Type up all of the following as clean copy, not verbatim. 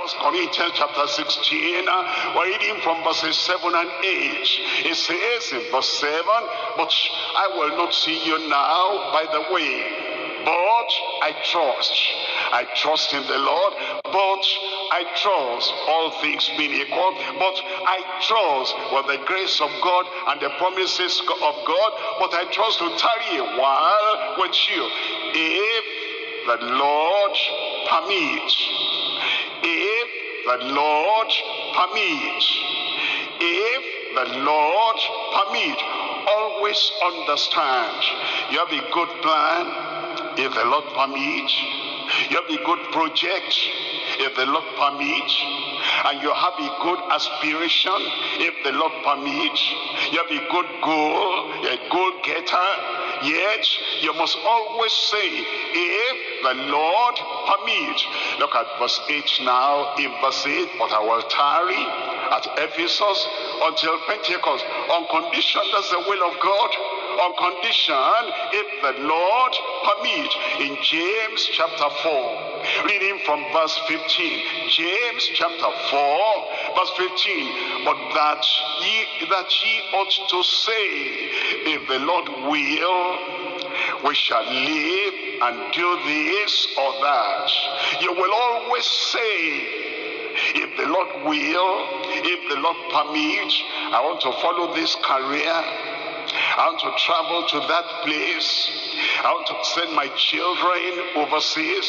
1 Corinthians chapter 16, we're reading from verses 7 and 8. It says in verse 7, but I will not see you now by the way, but I trust in the Lord, but I trust, all things being equal, but I trust with the grace of God and the promises of God, but I trust to tarry a while with you, if the Lord permits, if the Lord permits, if the Lord permits. Always understand, you have a good plan, if the Lord permits. You have a good project, if the Lord permits. And you have a good aspiration, if the Lord permits. You have a good goal, you're a goal getter. Yet you must always say, if the Lord permits. Look at verse 8 now. In verse 8, but I will tarry at Ephesus until Pentecost. On condition, that's the will of God. On condition, if the Lord permit. In James chapter 4, reading from verse 15. James chapter 4, verse 15. But that ye ought to say, if the Lord will, we shall live and do this or that. You will always say, if the Lord will, if the Lord permit, I want to follow this career. I want to travel to that place. I want to send my children overseas.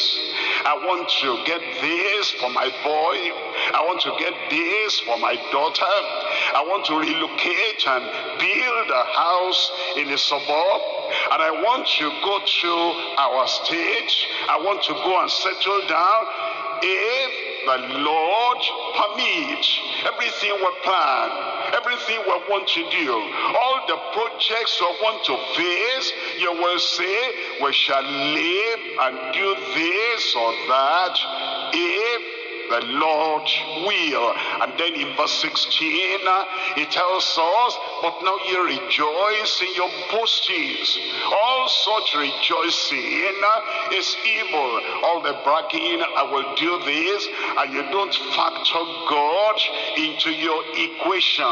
I want to get this for my boy. I want to get this for my daughter. I want to relocate and build a house in a suburb. And I want to go to our state. I want to go and settle down. If the Lord permits, everything we plan, everything we want to do, all the projects we want to face, you will say, we shall live and do this or that, if the Lord will. And then in verse 16, it tells us, but now you rejoice in your boastings. All such rejoicing is evil. All the bragging, I will do this, and you don't factor God into your equation.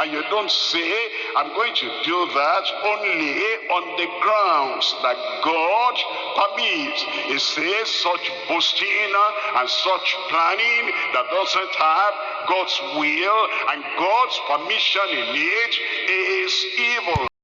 And you don't say, I'm going to do that only on the grounds that God permits. It says such boasting and such planning that doesn't have God's will and God's permission in it is evil.